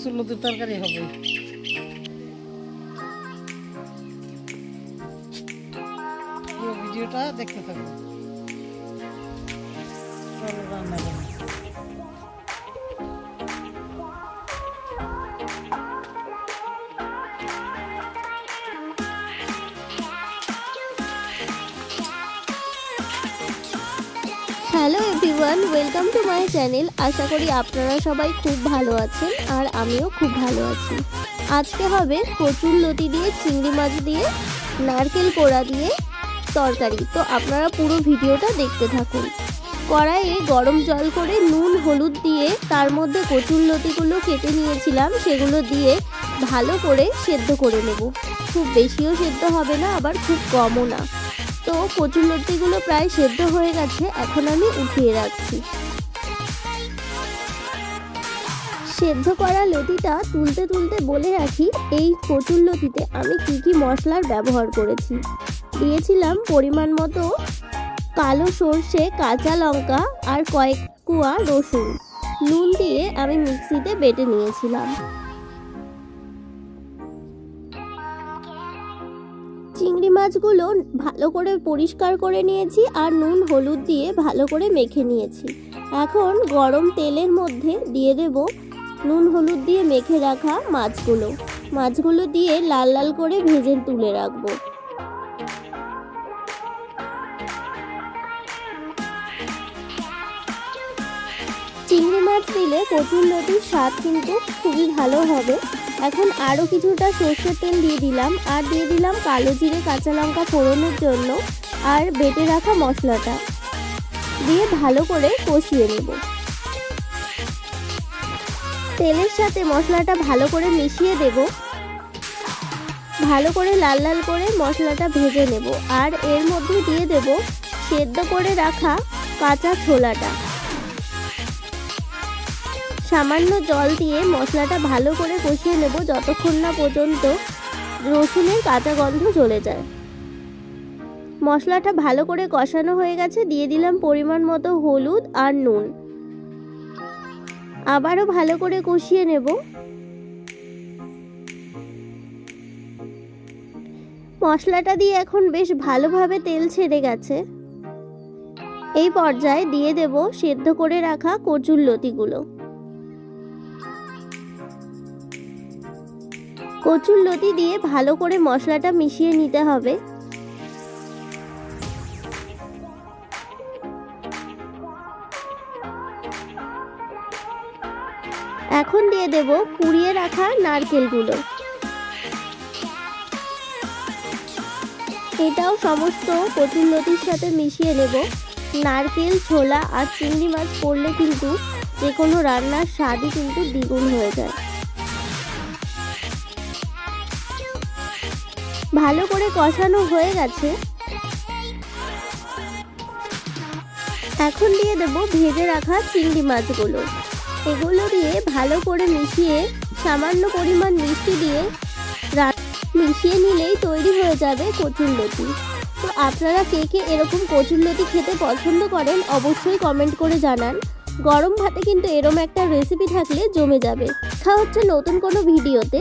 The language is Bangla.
কচুরলতির তরকারি হবে। পুরো ভিডিওটা দেখতে থাকো। চলো রান্না করি। Hello everyone, welcome to my channel. আশা করি আপনারা সবাই খুব ভালো আছেন আর আমিও খুব ভালো আছি। আজকে হবে কচুরলতি দিয়ে চিংড়ি মাছ দিয়ে নারকেল কোড়া দিয়ে তরকারি। তো আপনারা পুরো ভিডিওটা দেখতে থাকুন। কড়াইয়ে গরম জল করে নুন হলুদ দিয়ে তার মধ্যে কচুরলতিগুলো কেটে নিয়েছিলাম, সেগুলো দিয়ে ভালো করে সেদ্ধ করে নেব। খুব বেশিও সেদ্ধ হবে না, আবার খুব কমও না। তো কচুরলতিগুলো প্রায় সেদ্ধ হয়ে গেছে, এখন আমি উঠিয়ে রাখছি। সেদ্ধ করা লতিটা তুলতে তুলতে বলে রাখি, এই কচুরলতিতে আমি কি মশলার ব্যবহার করেছি। দিয়েছিলাম পরিমাণ মতো কালো সর্ষে, কাঁচা লঙ্কা আর কয়েক কোয়া রসুন। নুন দিয়ে আমি মিক্সিতে বেটে নিয়েছিলাম। চিংড়ি মাছগুলো ভালো করে পরিষ্কার করে নিয়েছি আর নুন হলুদ দিয়ে ভালো করে মেখে নিয়েছি। এখন গরম তেলের মধ্যে দিয়ে দেব নুন হলুদ দিয়ে মেখে রাখা মাছগুলো দিয়ে লাল লাল করে ভেজে তুলে রাখবো। চিংড়ি মাছ দিলে কচুরলতির স্বাদ কিন্তু খুবই ভালো হবে। এখন আরও কিছুটা সর্ষের তেল দিয়ে দিলাম আর দিয়ে দিলাম কালো জিরে, কাঁচা লঙ্কা ফোড়নের জন্য, আর বেটে রাখা মশলাটা দিয়ে ভালো করে কষিয়ে নেব। তেলের সাথে মশলাটা ভালো করে মিশিয়ে দেব। ভালো করে লাল লাল করে মশলাটা ভেজে নেব আর এর মধ্যে দিয়ে দেব সেদ্ধ করে রাখা কাঁচা ছোলাটা। সামান্য জল দিয়ে মশলাটা ভালো করে কষিয়ে নেব যতক্ষণ না পর্যন্ত রসুনের কাঁচা গন্ধ চলে যায়। মশলাটা ভালো করে কষানো হয়ে গেছে, দিয়ে দিলাম পরিমাণ মতো হলুদ আর নুন। আবারও ভালো করে কষিয়ে নেব। মশলাটা দিয়ে এখন বেশ ভালোভাবে তেল ছেড়ে গেছে। এই পর্যায়ে দিয়ে দেব সেদ্ধ করে রাখা কচুরলতিগুলো। কচুরলতি দিয়ে ভালো করে মশলাটা মিশিয়ে নিতে হবে। এখন দিয়ে দেব কুড়িয়ে রাখা নারকেলগুলো। এটাও সমস্ত কচুরলতির সাথে মিশিয়ে নেব। নারকেল, ছোলা আর চিংড়ি মাছ পড়লে কিন্তু যে কোনো রান্নার স্বাদই কিন্তু দ্বিগুণ হয়ে যায়। ভালো করে কষানো হয়ে গেছে। এখন দিয়ে দেব ভেজে রাখা চিংড়ি মাছগুলো। এগুলো দিয়ে ভালো করে মিশিয়ে সামান্য পরিমাণ মিষ্টি দিয়ে মিশিয়ে নিলেই তৈরি হয়ে যাবে কচুরলতি। তো আপনারা কে এরকম কচুরলতি খেতে পছন্দ করেন অবশ্যই কমেন্ট করে জানান। গরম ভাতে কিন্তু এরকম একটা রেসিপি থাকলে জমে যাবে। দেখা হচ্ছে নতুন কোনো ভিডিওতে।